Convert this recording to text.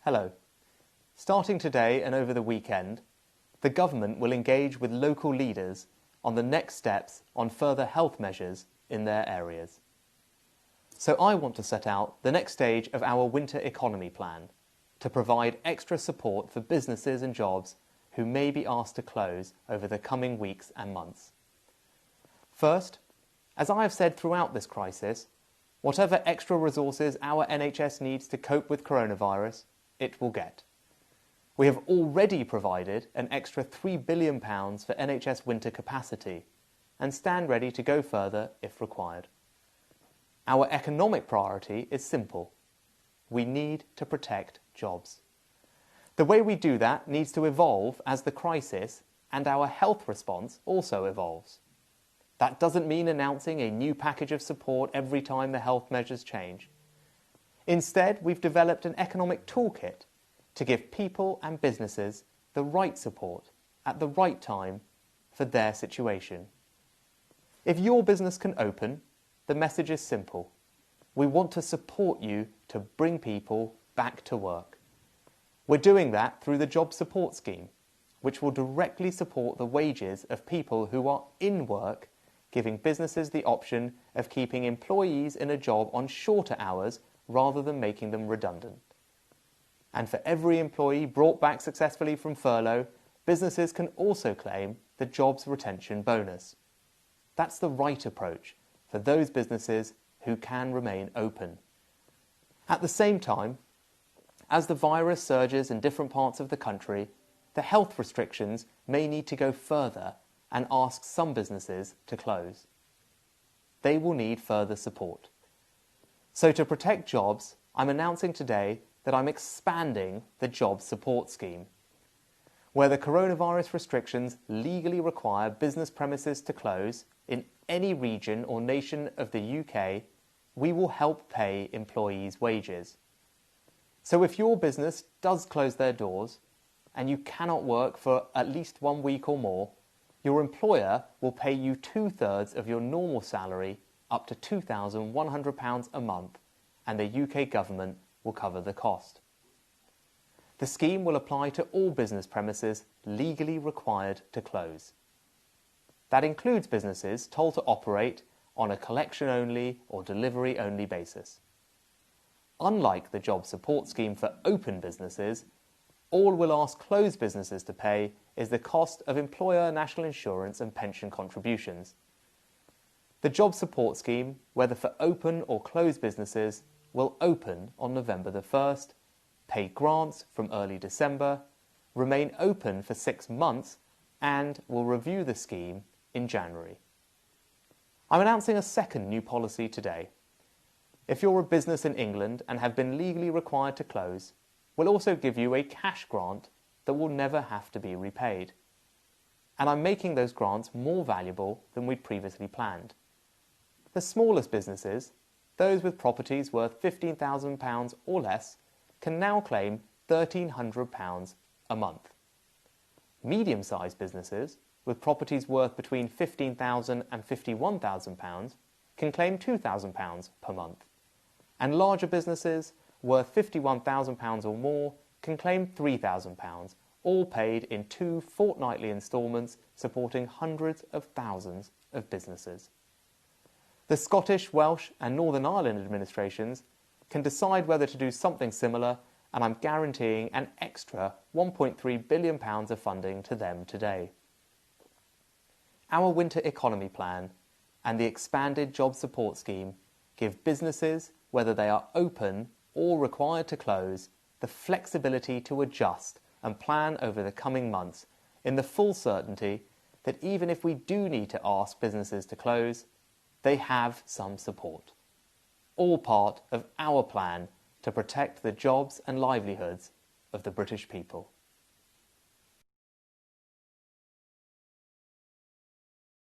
Hello. Starting today and over the weekend, the government will engage with local leaders on the next steps on further health measures in their areas. So I want to set out the next stage of our winter economy plan to provide extra support for businesses and jobs who may be asked to close over the coming weeks and months. First, as I have said throughout this crisis, whatever extra resources our NHS needs to cope with coronavirus, it will get. We have already provided an extra £3 billion for NHS winter capacity and stand ready to go further if required. Our economic priority is simple. We need to protect jobs. The way we do that needs to evolve as the crisis and our health response also evolves. That doesn't mean announcing a new package of support every time the health measures change. Instead, we've developed an economic toolkit to give people and businesses the right support at the right time for their situation. If your business can open, the message is simple. We want to support you to bring people back to work. We're doing that through the Job Support Scheme, which will directly support the wages of people who are in work, giving businesses the option of keeping employees in a job on shorter hours rather than making them redundant. And for every employee brought back successfully from furlough, businesses can also claim the jobs retention bonus. That's the right approach for those businesses who can remain open. At the same time, as the virus surges in different parts of the country, the health restrictions may need to go further and ask some businesses to close. They will need further support. So to protect jobs, I'm announcing today that I'm expanding the Job Support Scheme. Where the coronavirus restrictions legally require business premises to close in any region or nation of the UK, we will help pay employees' wages. So if your business does close their doors and you cannot work for at least 1 week or more, your employer will pay you 2/3 of your normal salary up to £2,100 a month, and the UK government will cover the cost. The scheme will apply to all business premises legally required to close. That includes businesses told to operate on a collection-only or delivery-only basis. Unlike the Job Support Scheme for open businesses, all we'll ask closed businesses to pay is the cost of employer national insurance and pension contributions. The Job Support Scheme, whether for open or closed businesses, will open on November the 1st, pay grants from early December, remain open for 6 months, and will review the scheme in January. I'm announcing a second new policy today. If you're a business in England and have been legally required to close, we'll also give you a cash grant that will never have to be repaid. And I'm making those grants more valuable than we'd previously planned. The smallest businesses, those with properties worth £15,000 or less, can now claim £1,300 a month. Medium-sized businesses, with properties worth between £15,000 and £51,000, can claim £2,000 per month. And larger businesses, worth £51,000 or more, can claim £3,000, all paid in 2 fortnightly instalments supporting hundreds of thousands of businesses. The Scottish, Welsh and Northern Ireland administrations can decide whether to do something similar, and I'm guaranteeing an extra £1.3 billion of funding to them today. Our winter economy plan and the expanded Job Support Scheme give businesses, whether they are open or required to close, the flexibility to adjust and plan over the coming months in the full certainty that even if we do need to ask businesses to close, they have some support. All part of our plan to protect the jobs and livelihoods of the British people.